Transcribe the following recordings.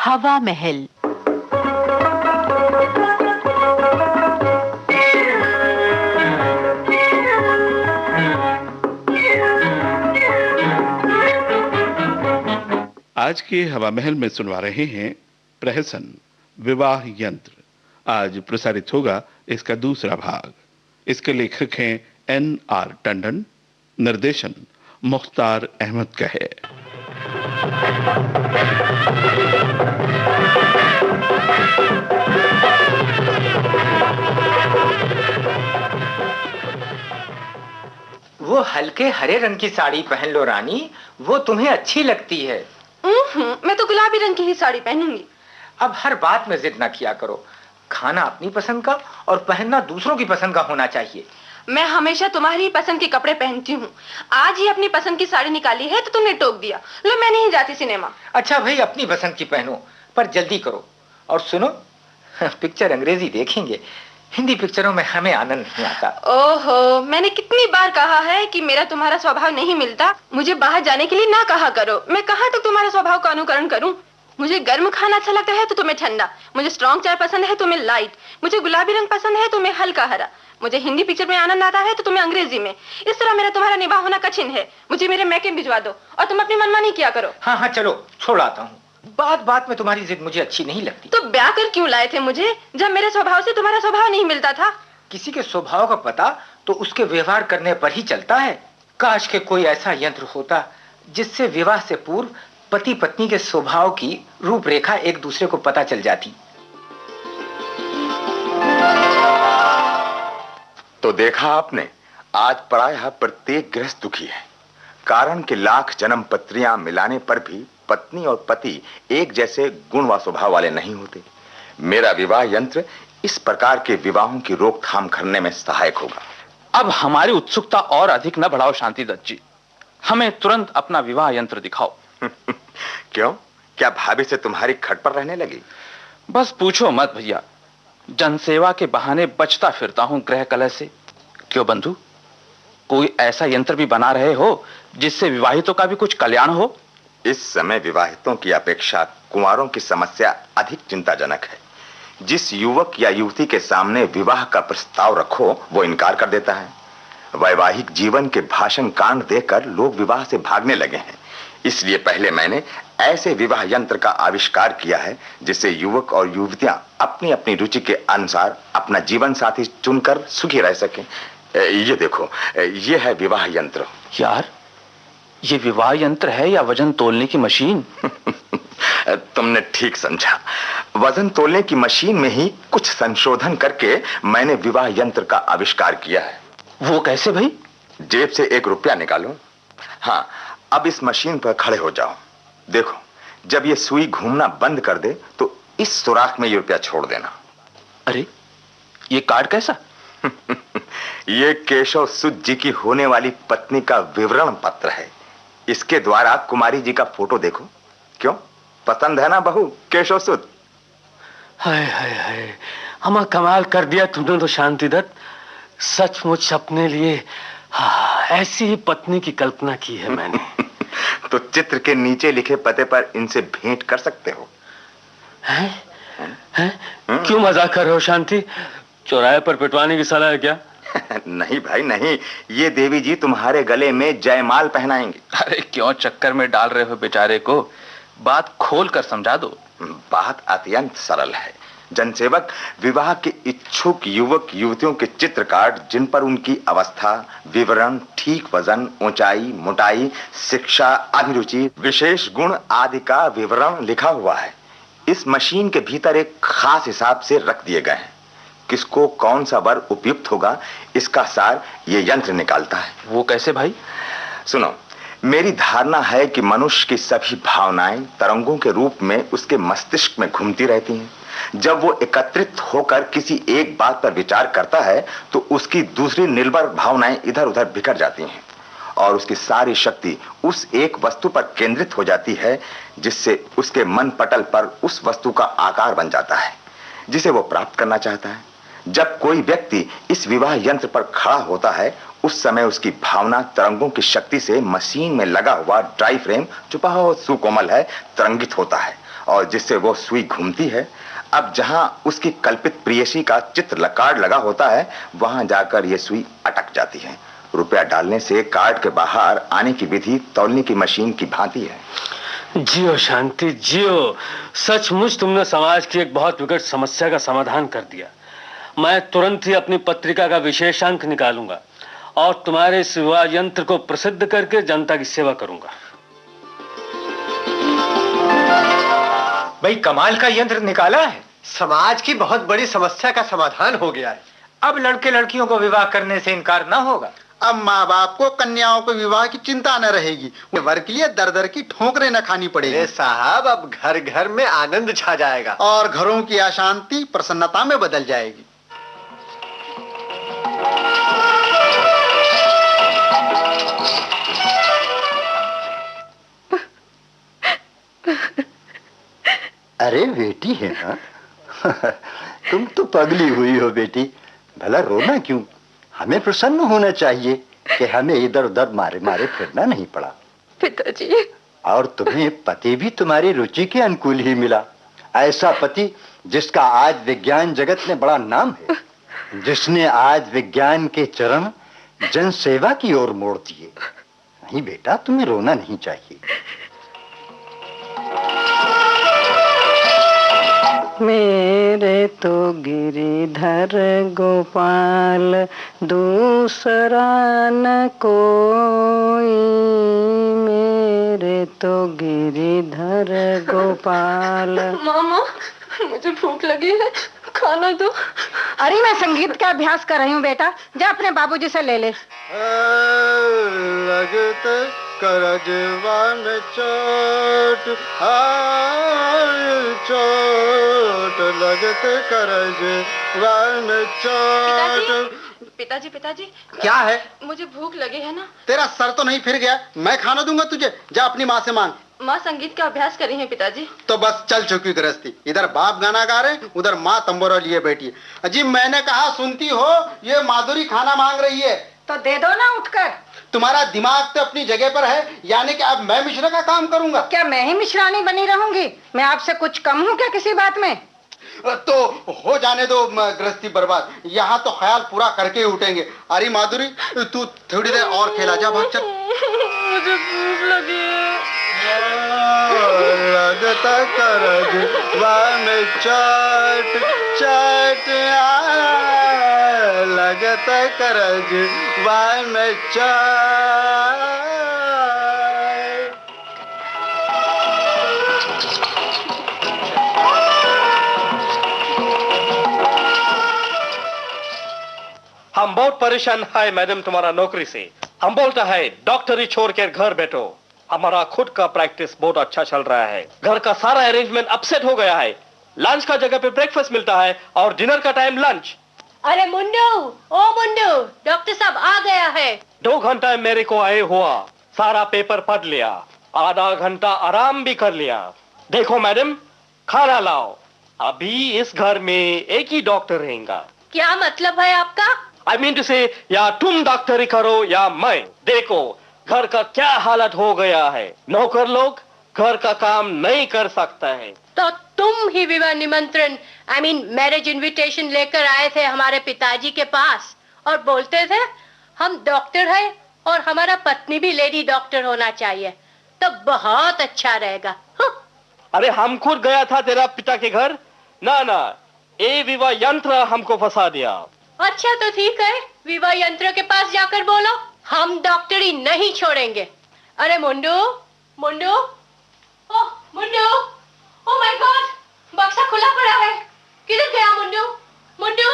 हवा महल। आज के हवा महल में सुनवा रहे हैं प्रहसन विवाह यंत्र। आज प्रसारित होगा इसका दूसरा भाग। इसके लेखक हैं N.R. टंडन, निर्देशन मुख्तार अहमद का है। वो हल्के हरे रंग की साड़ी पहन लो रानी, वो तुम्हें अच्छी लगती है। मैं तो गुलाबी रंग की ही साड़ी पहनूंगी। अब हर बात में जिद ना किया करो। खाना अपनी पसंद का और पहनना दूसरों की पसंद का होना चाहिए। मैं हमेशा तुम्हारी पसंद के कपड़े पहनती हूँ। आज ही अपनी पसंद की साड़ी निकाली है तो तुमने टोक दिया। लो, मैं नहीं जाती सिनेमा। अच्छा भाई, अपनी पसंद की पहनो, पर जल्दी करो। और सुनो, पिक्चर अंग्रेजी देखेंगे, हिंदी पिक्चरों में हमें आनंद नहीं आता। ओहो, मैंने कितनी बार कहा है कि मेरा तुम्हारा स्वभाव नहीं मिलता। मुझे बाहर जाने के लिए ना कहा करो। मैं कहाँ तक तुम्हारे स्वभाव का अनुकरण करूं? मुझे गर्म खाना अच्छा लगता है तो तुम्हें ठंडा, मुझे स्ट्रॉन्ग चाय पसंद है तुम्हें लाइट, मुझे गुलाबी रंग पसंद है तुम्हें हल्का हरा, मुझे हिंदी पिक्चर में आनंद आता है तो तुम्हें अंग्रेजी में। इस तरह मेरा तुम्हारा निभाव होना कठिन है। मुझे मेरे मैके भिजवा दो और तुम अपनी मनमानी किया करो। हाँ, चलो छोड़ आता हूँ। बात बात में तुम्हारी जिद मुझे अच्छी नहीं लगती। तो ब्याह कर क्यों लाए थे मुझे, जब मेरे स्वभाव से तुम्हारा स्वभाव नहीं मिलता था? किसी के स्वभाव का पता तो उसके व्यवहार करने पर ही चलता है। काश के कोई ऐसा यंत्र होता जिससे विवाह से पूर्व पति पत्नी के स्वभाव की रूपरेखा एक दूसरे को पता चल जाती। तो देखा आपने, आज प्रायः प्रत्येक गृहस्थ दुखी है। कारण के लाख जन्म पत्रियां मिलाने पर भी पत्नी और पति एक जैसे गुण व स्वभाव वाले नहीं होते। मेरा विवाह यंत्र इस प्रकार के विवाहों की रोकथाम करने में सहायक होगा। अब हमारी उत्सुकता और अधिक न बढ़ाओ शांति दत्त जी, हमें तुरंत अपना विवाह यंत्र दिखाओ। क्यों, क्या भाभी से तुम्हारी खट पर रहने लगी? बस पूछो मत भैया, जनसेवा के बहाने बचता फिरता हूं गृह कलह से। क्यों बंधु, कोई ऐसा यंत्र भी बना रहे हो जिससे विवाहितों का भी कुछ कल्याण हो? इस समय विवाहितों की अपेक्षा कुंवारों की समस्या अधिक चिंताजनक है। जिस युवक या युवती के सामने विवाह का प्रस्ताव रखो वो इनकार कर देता है। वैवाहिक जीवन के भाषण कांड देकर लोग विवाह से भागने लगे हैं। इसलिए पहले मैंने ऐसे विवाह यंत्र का आविष्कार किया है जिससे युवक और युवतियां अपनी अपनी रुचि के अनुसार अपना जीवन साथी चुनकर सुखी रह सकें। ये देखो, ये है विवाह यंत्र। यार, ये विवाह यंत्र है या वजन तोलने की मशीन? तुमने ठीक समझा। वजन तोलने की मशीन में ही कुछ संशोधन करके मैंने विवाह यंत्र का आविष्कार किया है। वो कैसे भाई? जेब से 1 रुपया निकालो। हाँ, अब इस मशीन पर खड़े हो जाओ। देखो, जब ये सुई घूमना बंद कर दे तो इस सुराख में ये रुपया छोड़ देना। अरे, ये कार्ड कैसा? ये केशव सुद जी की होने वाली पत्नी का विवरण पत्र है। इसके द्वारा कुमारी जी का फोटो देखो। क्यों, पसंद है ना बहू केशव सुद? हाय हाय हाय, हमा कमाल कर दिया तुमने तो शांति दत्त। सचमुच अपने लिए ऐसी ही पत्नी की कल्पना की है मैंने। तो चित्र के नीचे लिखे पते पर इनसे भेंट कर सकते हो। हैं? क्यों मजाक कर रहे हो शांति? चौराहे पर पिटवाने की सलाह है क्या? नहीं भाई नहीं, ये देवी जी तुम्हारे गले में जयमाल पहनाएंगे। अरे क्यों चक्कर में डाल रहे हो बेचारे को, बात खोल कर समझा दो। बात अत्यंत सरल है। जनसेवक विवाह के इच्छुक युवक युवतियों के चित्र कार्ड, जिन पर उनकी अवस्था, विवरण, ठीक वजन, ऊंचाई, मोटाई, शिक्षा, अभिरुचि, विशेष गुण आदि का विवरण लिखा हुआ है, इस मशीन के भीतर एक खास हिसाब से रख दिए गए हैं। किसको कौन सा वर उपयुक्त होगा, इसका सार ये यंत्र निकालता है। वो कैसे भाई? सुनो, मेरी धारणा है कि मनुष्य की सभी भावनाएं तरंगों के रूप में उसके मस्तिष्क में घूमती रहती हैं। जब वो एकत्रित होकर किसी एक बात पर विचार करता है तो उसकी दूसरी निर्भर भावनाएं इधर उधर बिखर जाती हैं और उसकी सारी शक्ति उस एक वस्तु पर केंद्रित हो जाती है, जिससे उसके मन पटल पर उस वस्तु का आकार बन जाता है जिसे वो प्राप्त करना चाहता है। जब कोई व्यक्ति इस विवाह यंत्र पर खड़ा होता है, उस समय उसकी भावना तरंगों की शक्ति से मशीन में लगा हुआ ड्राई फ्रेम, जो बहुत सुकोमल है, तरंगित होता है और जिससे वो सुई घूमती है, अब जहां उसकी कल्पित प्रेयसी का चित्र कार्ड लगा होता है, वहां जाकर ये सुई अटक जाती है। रुपया डालने से कार्ड के बाहर आने की विधि तौलने की मशीन की भांति है। जियो शांति जियो, सचमुच तुमने समाज की एक बहुत विकट समस्या का समाधान कर दिया। मैं तुरंत ही अपनी पत्रिका का विशेषांक निकालूंगा और तुम्हारे इस विवाह यंत्र को प्रसिद्ध करके जनता की सेवा करूंगा। भाई कमाल का यंत्र निकाला है। समाज की बहुत बड़ी समस्या का समाधान हो गया है। अब लड़के लड़कियों को विवाह करने से इनकार ना होगा। अब माँ बाप को कन्याओं के विवाह की चिंता न रहेगी, वर के लिए दर दर की ठोकरें न खानी पड़ेगी। साहब, अब घर घर में आनंद छा जाएगा और घरों की अशांति प्रसन्नता में बदल जाएगी। अरे बेटी है ना, तुम तो पगली हुई हो बेटी। भला रोना क्यों? हमें प्रसन्न होना चाहिए कि हमें इधर उधर मारे मारे फिरना नहीं पड़ा। पिताजी, और तुम्हें पति भी तुम्हारी रुचि के अनुकूल ही मिला। ऐसा पति जिसका आज विज्ञान जगत में बड़ा नाम है, जिसने आज विज्ञान के चरण जन सेवा की ओर मोड़ दिए। नहीं बेटा, तुम्हें रोना नहीं चाहिए। मेरे तो गिरिधर गोपाल दूसरा न कोई, मेरे तो गिरिधर गोपाल। मामा, मुझे भूख लगी है, खाना दो। अरे मैं संगीत का अभ्यास कर रही हूँ बेटा, जा अपने बाबूजी से ले ले। लगते करजवा में चोट, चोट लगते करजवा में चोट। पिताजी, पिताजी, क्या है? मुझे भूख लगी है ना। तेरा सर तो नहीं फिर गया? मैं खाना दूंगा तुझे, जा अपनी माँ से मांग। माँ संगीत का अभ्यास कर रही है पिताजी। तो बस चल चुकी गृहस्थी। इधर बाप गाना गा रहे, उधर माँ तंबोरा लिए बैठी है। अजी मैंने कहा सुनती हो, ये माधुरी खाना मांग रही है। तो दे दो ना उठकर। तुम्हारा दिमाग तो अपनी जगह पर है, यानी कि अब मैं मिश्रा का काम करूंगा। क्या मैं ही मिश्रानी बनी रहूंगी? मैं आपसे कुछ कम हूँ क्या किसी बात में? तो हो जाने दो गृहस्थी बर्बाद, यहाँ तो ख्याल पूरा करके ही उठेंगे। अरे माधुरी, तू थोड़ी देर और खेला जा, भाग चल। मुझे भूख लगी है। लगता करजवा में चोट, चोट लगता करजवा में चोट। हम बहुत परेशान है मैडम तुम्हारा नौकरी से। हम बोलता है डॉक्टरी छोड़ कर घर बैठो। हमारा खुद का प्रैक्टिस बहुत अच्छा चल रहा है। घर का सारा अरेंजमेंट अपसेट हो गया है। लंच का जगह पे ब्रेकफास्ट मिलता है और डिनर का टाइम लंच। अरे मुंडू, ओ मुंडू, डॉक्टर साहब आ गया है। 2 घंटा मेरे को आए हुआ, सारा पेपर पढ़ लिया, आधा घंटा आराम भी कर लिया। देखो मैडम, खाना लाओ। अभी इस घर में एक ही डॉक्टर रहेगा। क्या मतलब है आपका? I mean to say, या तुम डॉक्टरी करो या मैं। देखो घर का क्या हालत हो गया है। नौकर लोग घर का काम नहीं कर सकता है। तो तुम ही विवाह निमंत्रण मैरिज इनविटेशन लेकर आए थे हमारे पिताजी के पास और बोलते थे हम डॉक्टर हैं और हमारा पत्नी भी लेडी डॉक्टर होना चाहिए, तो बहुत अच्छा रहेगा। अरे हम खुद गया था तेरा पिता के घर। ना ना, ये विवाह यंत्र हमको फंसा दिया। अच्छा तो ठीक है, विवाह यंत्र के पास जाकर बोलो हम डॉक्टरी नहीं छोड़ेंगे। अरे मुंडू, मुंडू, ओह मुंडू, ओह माय गॉड, बक्सा खुला पड़ा है। किधर गया मुंडू? मुंडू,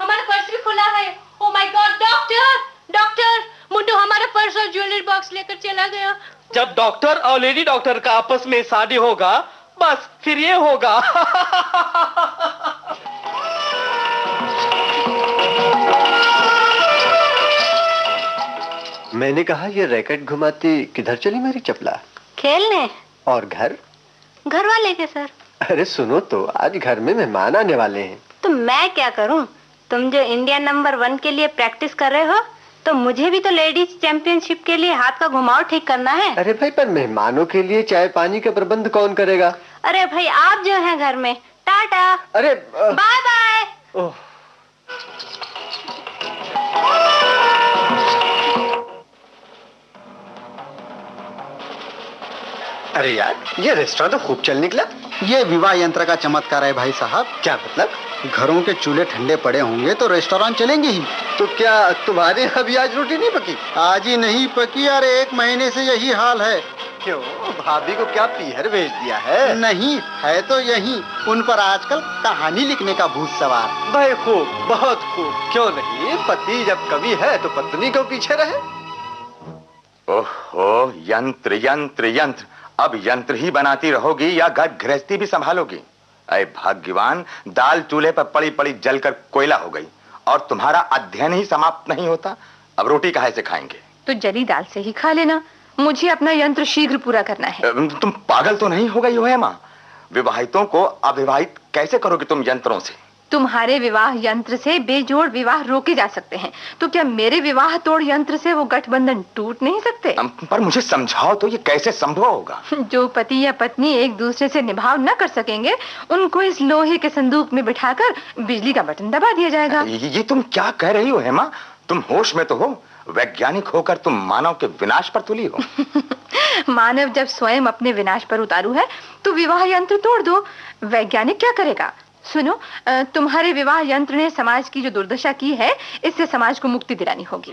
हमारा पर्स भी खुला है। Oh my god, doctor, doctor, मुंडू हमारा पर्स और ज्वेलरी बॉक्स लेकर चला गया। जब डॉक्टर और लेडी डॉक्टर का आपस में शादी होगा, बस फिर ये होगा। मैंने कहा ये रैकेट घुमाती किधर चली मेरी चपला? खेलने। और घर? घर वाले के सर। अरे सुनो तो, आज घर में मेहमान आने वाले हैं। तो मैं क्या करूं? तुम जो इंडिया नंबर 1 के लिए प्रैक्टिस कर रहे हो, तो मुझे भी तो लेडीज चैंपियनशिप के लिए हाथ का घुमाव ठीक करना है। अरे भाई, पर मेहमानों के लिए चाय पानी का प्रबंध कौन करेगा? अरे भाई आप जो हैं घर में, टाटा। अरे बाय बाय। अरे यार, ये रेस्टोरेंट तो खूब चल निकला। ये विवाह यंत्र का चमत्कार है भाई साहब। क्या मतलब? घरों के चूल्हे ठंडे पड़े होंगे तो रेस्टोरेंट चलेंगे ही। तो क्या तुम्हारे यहाँ भी आज रोटी नहीं पकी? आज ही नहीं पकी, अरे 1 महीने से यही हाल है। क्यों, भाभी को क्या पीहर भेज दिया है? नहीं है तो यही, उन पर आजकल कहानी लिखने का भूत सवार। भाई खूब, बहुत खूब। क्यों नहीं, पति जब कवि है तो पत्नी को पीछे रहे। ओहो, यंत्र यंत्र यंत्र। अब यंत्र ही बनाती रहोगी या घर गृहस्थी भी संभालोगी? अरे भाग्यवान, दाल चूल्हे पर पड़ी पड़ी जलकर कोयला हो गई और तुम्हारा अध्ययन ही समाप्त नहीं होता। अब रोटी कहाँ से खाएंगे? तो जली दाल से ही खा लेना। मुझे अपना यंत्र शीघ्र पूरा करना है। तुम पागल तो नहीं हो गई हो हेमा? विवाहितों को अविवाहित कैसे करोगे तुम यंत्रों से? तुम्हारे विवाह यंत्र से बेजोड़ विवाह रोके जा सकते हैं, तो क्या मेरे विवाह तोड़ यंत्र से वो गठबंधन टूट नहीं सकते? पर मुझे समझाओ तो, ये कैसे संभव होगा? जो पति या पत्नी एक दूसरे से निभाव न कर सकेंगे, उनको इस लोहे के संदूक में बिठाकर बिजली का बटन दबा दिया जाएगा। ये तुम क्या कह रही हो हेमा? तुम होश में तो हो? वैज्ञानिक होकर तुम मानव के विनाश पर तुली हो। मानव जब स्वयं अपने विनाश पर उतारू है तो विवाह यंत्र तोड़ दो। वैज्ञानिक क्या करेगा? सुनो, तुम्हारे विवाह यंत्र ने समाज की जो दुर्दशा की है, इससे समाज को मुक्ति दिलानी होगी।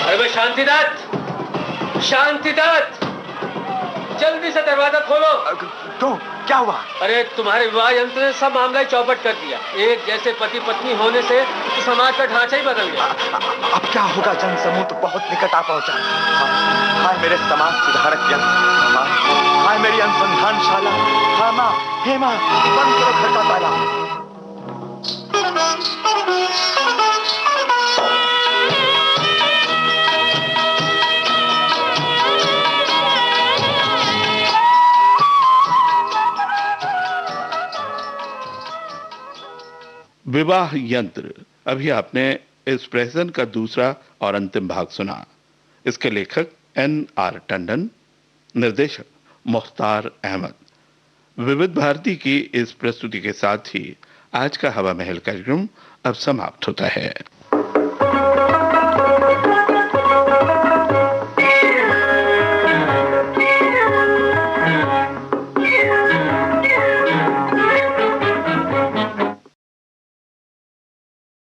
अरे शांतिदत्त, शांतिदत्त, जल्दी से दरवाजा खोलो। क्यों, क्या हुआ? अरे तुम्हारे विवाह यंत्र ने सब मामला ही चौपट कर दिया। एक जैसे पति पत्नी होने से तो समाज का ढांचा ही बदल गया। अब क्या होगा? जनसमूह तो बहुत निकट आ पहुंचा। हाय मेरे समाज सुधारक यंत्र, हाय मेरी अनुसंधानशाला। हाँ माँ, हे माँ, बंद करो घर का ताला। विवाह यंत्र। अभी आपने इस प्रहसन का दूसरा और अंतिम भाग सुना। इसके लेखक N.R. टंडन, निर्देशक मुख्तार अहमद। विविध भारती की इस प्रस्तुति के साथ ही आज का हवा महल कार्यक्रम अब समाप्त होता है।